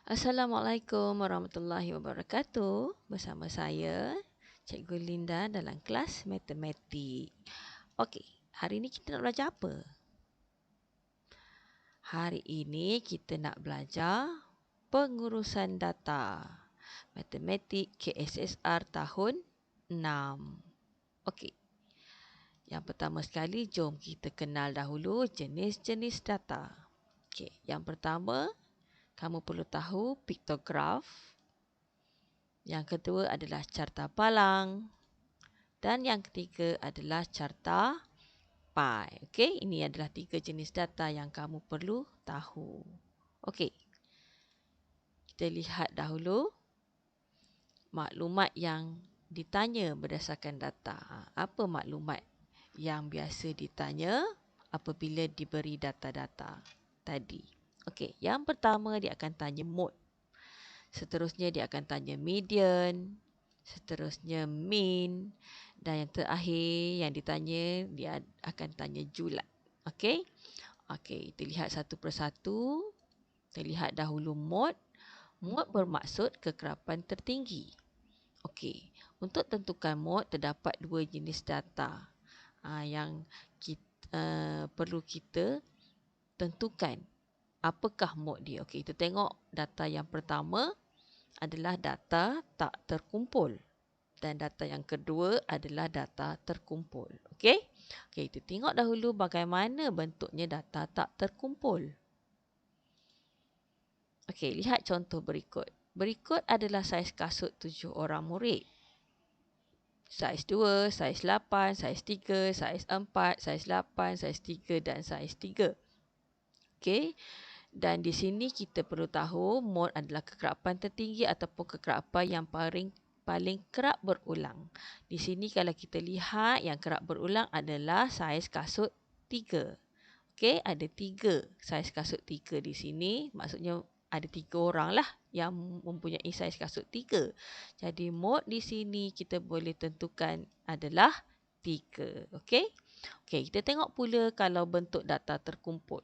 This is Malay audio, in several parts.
Assalamualaikum warahmatullahi wabarakatuh. Bersama saya, Cikgu Linda dalam kelas matematik. Okey, hari ini kita nak belajar apa? Hari ini kita nak belajar pengurusan data. Matematik KSSR tahun 6. Okey. Yang pertama sekali, jom kita kenal dahulu jenis-jenis data. Okey, yang pertama, kamu perlu tahu piktograf. Yang kedua adalah carta palang. Dan yang ketiga adalah carta pi. Okey, ini adalah 3 jenis data yang kamu perlu tahu. Okey, kita lihat dahulu maklumat yang ditanya berdasarkan data. Apa maklumat yang biasa ditanya apabila diberi data-data tadi? Okey, yang pertama dia akan tanya mode. Seterusnya dia akan tanya median, seterusnya mean, dan yang terakhir yang ditanya dia akan tanya julat. Okey? Okey, kita lihat satu persatu. Kita lihat dahulu mode. Mode bermaksud kekerapan tertinggi. Okey, untuk tentukan mode terdapat 2 jenis data yang perlu kita tentukan apakah mode dia. Okey, kita tengok data yang pertama adalah data tak terkumpul dan data yang kedua adalah data terkumpul. Okey? Okey, kita tengok dahulu bagaimana bentuknya data tak terkumpul. Okey, lihat contoh berikut. Berikut adalah saiz kasut 7 orang murid. Saiz 2, saiz 8, saiz 3, saiz 4, saiz 8, saiz 3 dan saiz 3. Okey? Dan di sini kita perlu tahu mode adalah kekerapan tertinggi ataupun kekerapan yang paling kerap berulang. Di sini kalau kita lihat yang kerap berulang adalah saiz kasut 3. Okey, ada 3 saiz kasut 3 di sini. Maksudnya ada 3 orang lah yang mempunyai saiz kasut 3. Jadi mode di sini kita boleh tentukan adalah 3. Okey? Okey, kita tengok pula kalau bentuk data terkumpul.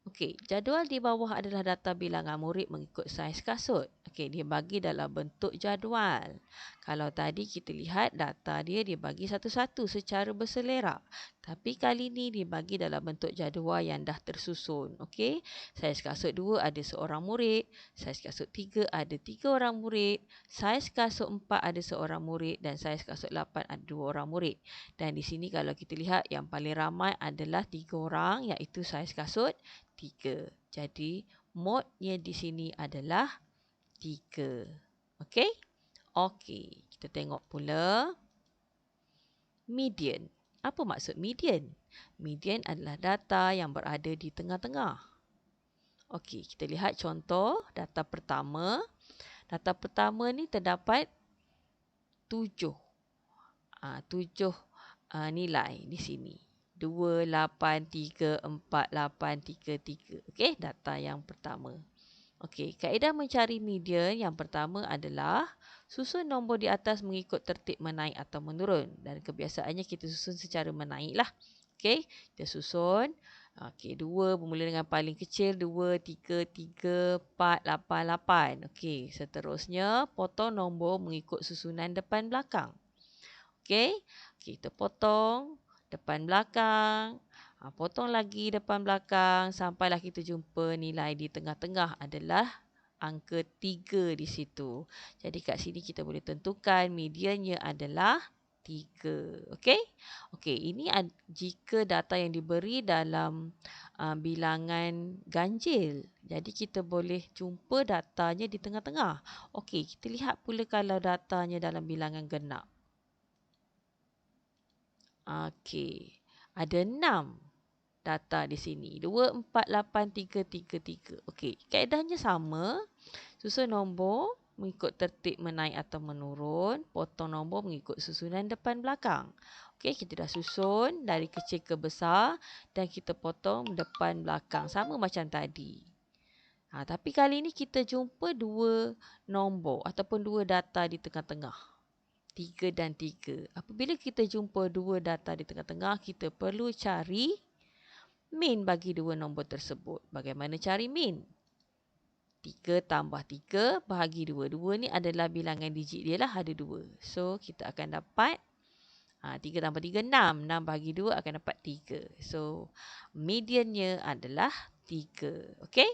Okey, jadual di bawah adalah data bilangan murid mengikut saiz kasut. Okey, dia bagi dalam bentuk jadual. Kalau tadi kita lihat data dia dibagi satu-satu secara berselera. Tapi kali ni dibagi dalam bentuk jadual yang dah tersusun. Okey, saiz kasut 2 ada seorang murid, saiz kasut 3 ada 3 orang murid, saiz kasut 4 ada seorang murid dan saiz kasut 8 ada 2 orang murid. Dan di sini kalau kita lihat yang paling ramai adalah 3 orang iaitu saiz kasut 3. Jadi, modenya di sini adalah 3. Okey? Okey, kita tengok pula median. Apa maksud median? Median adalah data yang berada di tengah-tengah. Okey, kita lihat contoh data pertama. Data pertama ni terdapat 7. 7 nilai di sini. 2, 8, 3, 4, 8, 3, 3. Okey, data yang pertama. Okey, kaedah mencari median yang pertama adalah susun nombor di atas mengikut tertib menaik atau menurun. Dan kebiasaannya kita susun secara menaik lah. Okey, kita susun. Okey, 2 bermula dengan paling kecil. 2, 3, 3, 4, 8, 8. Okey, seterusnya potong nombor mengikut susunan depan belakang. Okey, kita potong depan belakang. Potong lagi depan belakang sampailah kita jumpa nilai di tengah-tengah adalah angka 3 di situ. Jadi kat sini kita boleh tentukan mediannya adalah 3. Okey? Okey, ini jika data yang diberi dalam bilangan ganjil. Jadi kita boleh jumpa datanya di tengah-tengah. Okey, kita lihat pula kalau datanya dalam bilangan genap. Okey, ada 6 data di sini. 2, 4, 8, 3, 3, 3. Okey, kaedahnya sama. Susun nombor mengikut tertib menaik atau menurun. Potong nombor mengikut susunan depan belakang. Okey, kita dah susun dari kecil ke besar dan kita potong depan belakang. Sama macam tadi. Tapi kali ini kita jumpa 2 nombor ataupun 2 data di tengah-tengah. 3 dan 3. Apabila kita jumpa 2 data di tengah-tengah, kita perlu cari mean bagi 2 nombor tersebut. Bagaimana cari mean? 3 tambah 3 bahagi 2. 2 ni adalah bilangan digit dia lah, ada 2. So, kita akan dapat 3 tambah 3, 6. 6 bahagi 2 akan dapat 3. So, mediannya adalah 3. Okey?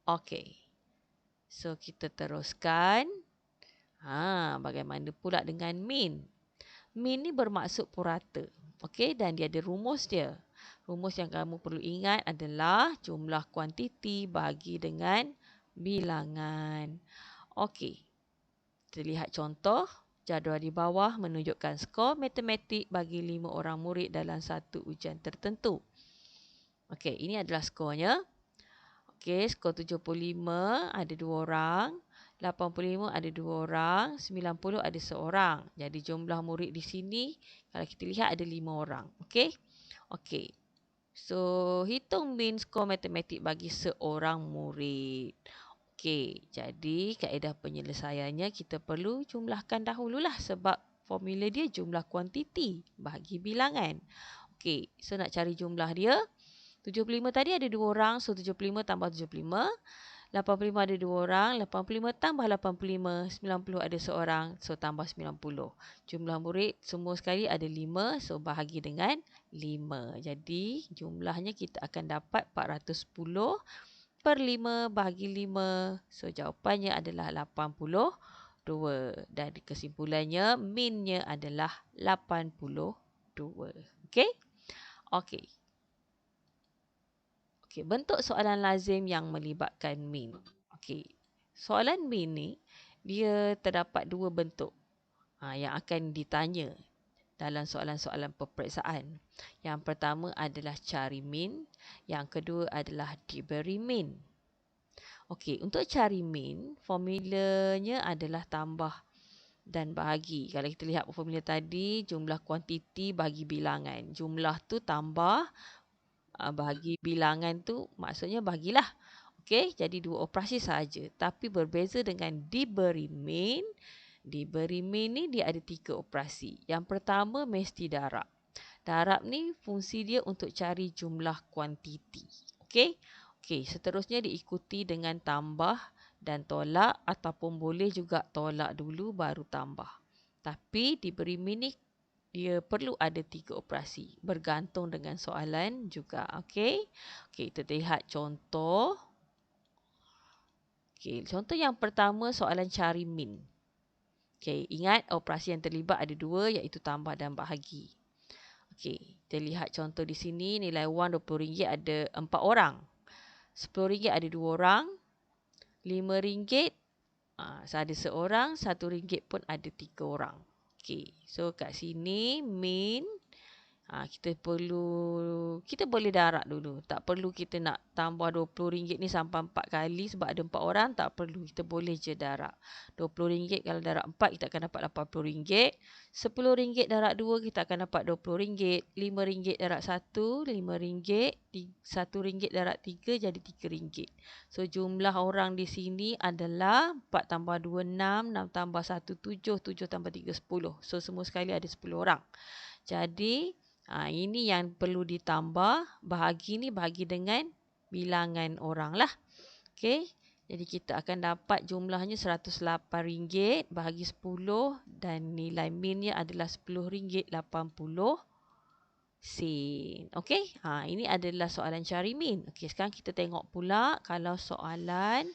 Okey. So, kita teruskan. Bagaimana pula dengan mean? Mean ni bermaksud purata. Okey, dan dia ada rumus dia. Rumus yang kamu perlu ingat adalah jumlah kuantiti bahagi dengan bilangan. Okey. Kita lihat contoh. Jadual di bawah menunjukkan skor matematik bagi 5 orang murid dalam satu ujian tertentu. Okey, ini adalah skornya. Okey, skor 75 ada 2 orang. 85 ada 2 orang. 90 ada seorang. Jadi jumlah murid di sini, kalau kita lihat ada 5 orang. Okey. Okey. So, hitung mean skor matematik bagi seorang murid. Okey, jadi kaedah penyelesaiannya kita perlu jumlahkan dahululah sebab formula dia jumlah kuantiti bahagi bilangan. Okey, so nak cari jumlah dia. 75 tadi ada 2 orang, so 75 tambah 75. 85 ada 2 orang, 85 tambah 85. 90 ada seorang, so tambah 90. Jumlah murid semua sekali ada 5, so bahagi dengan 5. Jadi jumlahnya kita akan dapat 410 per 5 bahagi 5. So, jawapannya adalah 82. Dan kesimpulannya, mean-nya adalah 82. Okey? Okey. Okey, bentuk soalan lazim yang melibatkan mean. Okey. Soalan mean ni, dia terdapat 2 bentuk yang akan ditanya dalam soalan-soalan peperiksaan. Yang pertama adalah cari mean, yang kedua adalah diberi mean. Okey, untuk cari mean, formulanya adalah tambah dan bahagi. Kalau kita lihat formula tadi, jumlah kuantiti bahagi bilangan. Jumlah tu tambah, bahagi bilangan tu maksudnya bahagilah. Okey, jadi 2 operasi saja. Tapi berbeza dengan diberi mean. Diberi mean ni dia ada 3 operasi. Yang pertama mesti darab. Darab ni fungsi dia untuk cari jumlah kuantiti. Okey? Okey, seterusnya diikuti dengan tambah dan tolak ataupun boleh juga tolak dulu baru tambah. Tapi diberi mean ni dia perlu ada 3 operasi. Bergantung dengan soalan juga. Okey? Okey, kita lihat contoh. Okey, contoh yang pertama soalan cari mean. Okey, ingat operasi yang terlibat ada 2 iaitu tambah dan bahagi. Okey, kita lihat contoh di sini nilai wang RM20 ada 4 orang. RM10 ada 2 orang. RM5 ada seorang. RM1 pun ada 3 orang. Okey, so kat sini mean kita boleh darab dulu. Tak perlu kita nak tambah RM20 ni sampai 4 kali sebab ada 4 orang. Tak perlu. Kita boleh je darab. RM20 kalau darab 4 kita akan dapat RM80. RM10 darab 2 kita akan dapat RM20. RM5 darab 1, RM5. RM1 darab 3 jadi RM3. So jumlah orang di sini adalah 4 tambah 2, 6. 6 tambah 1, 7. 7 tambah 3, 10. So semua sekali ada 10 orang. Jadi ini yang perlu ditambah. Bahagi ni bahagi dengan bilangan orang lah. Okey. Jadi kita akan dapat jumlahnya RM108 bahagi 10 dan nilai meannya adalah RM10.80. Okey. Ini adalah soalan cari mean. Okey, sekarang kita tengok pula kalau soalan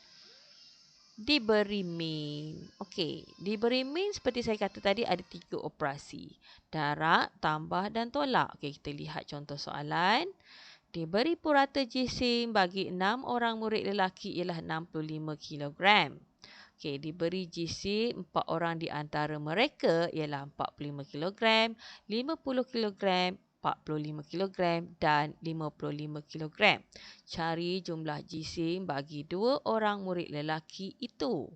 diberi mean. Okey, diberi mean seperti saya kata tadi ada 3 operasi. Darab, tambah dan tolak. Okey, kita lihat contoh soalan. Diberi purata jisim bagi 6 orang murid lelaki ialah 65 kilogram. Okey, diberi jisim 4 orang di antara mereka ialah 45 kilogram, 50 kilogram, 45 kilogram dan 55 kilogram. Cari jumlah jisim bagi 2 orang murid lelaki itu.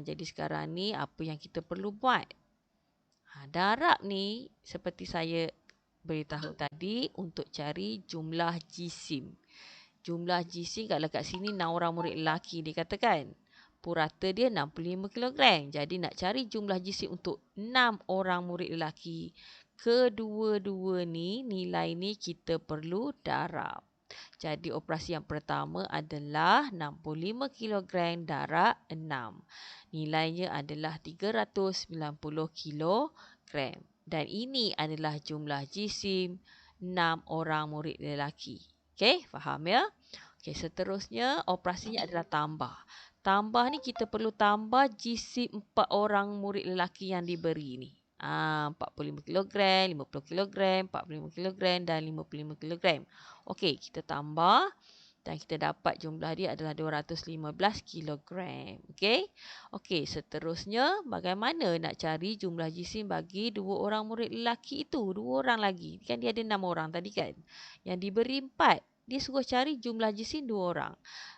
Jadi sekarang ni apa yang kita perlu buat? Darab ni seperti saya beritahu tadi untuk cari jumlah jisim. Jumlah jisim kalau kat sini 6 orang murid lelaki dikatakan. Purata dia 65 kilogram. Jadi nak cari jumlah jisim untuk 6 orang murid lelaki. Kedua-dua ni nilai ni kita perlu darab. Jadi operasi yang pertama adalah 65 kilogram darab 6. Nilainya adalah 390 kilogram. Dan ini adalah jumlah jisim 6 orang murid lelaki. Okey, faham ya? Okey, seterusnya operasinya adalah tambah. Tambah ni kita perlu tambah jisim 4 orang murid lelaki yang diberi ni. 45 kilogram, 50 kilogram, 45 kilogram dan 55 kilogram. Okey, kita tambah dan kita dapat jumlah dia adalah 215 kilogram. Okey. Okey, seterusnya bagaimana nak cari jumlah jisim bagi dua orang murid lelaki itu? Dua orang lagi. Kan dia ada 6 orang tadi kan. Yang diberi 4. Dia suruh cari jumlah jisim dua orang.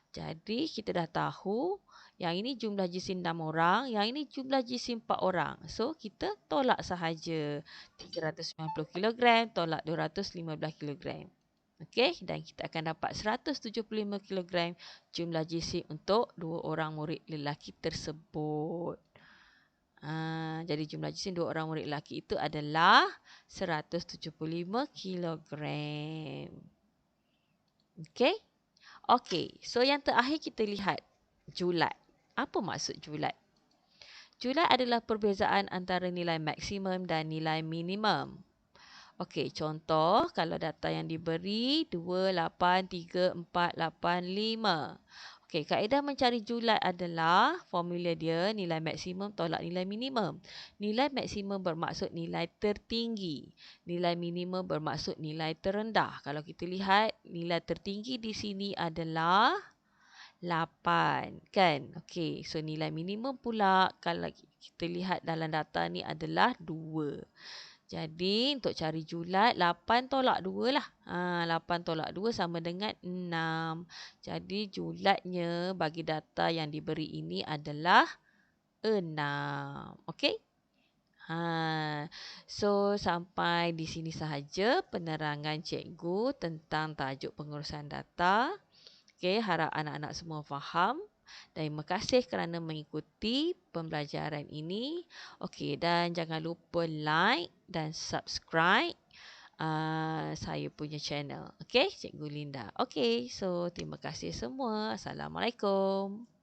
Jadi kita dah tahu yang ini jumlah jisim 6 orang, yang ini jumlah jisim 4 orang. So kita tolak sahaja 390 kilogram tolak 215 kilogram. Okey, dan kita akan dapat 175 kilogram jumlah jisim untuk dua orang murid lelaki tersebut. Jadi jumlah jisim dua orang murid lelaki itu adalah 175 kilogram. Okey? Okey, so yang terakhir kita lihat julat. Apa maksud julat? Julat adalah perbezaan antara nilai maksimum dan nilai minimum. Okey, contoh kalau data yang diberi 2, 8, 3, 4, 8, 5. Okey, kaedah mencari julat adalah formula dia nilai maksimum tolak nilai minimum. Nilai maksimum bermaksud nilai tertinggi. Nilai minimum bermaksud nilai terendah. Kalau kita lihat nilai tertinggi di sini adalah 8, kan? Okey, so nilai minimum pula kalau kita lihat dalam data ni adalah 2. Jadi untuk cari julat 8 tolak 2 lah. 8 tolak 2 sama dengan 6. Jadi julatnya bagi data yang diberi ini adalah 6. Okey? So sampai di sini sahaja penerangan cikgu tentang tajuk pengurusan data. Okey, harap anak-anak semua faham. Terima kasih kerana mengikuti pembelajaran ini. Okey, dan jangan lupa like dan subscribe saya punya channel. Okey, Cikgu Linda. Okey, so terima kasih semua. Assalamualaikum.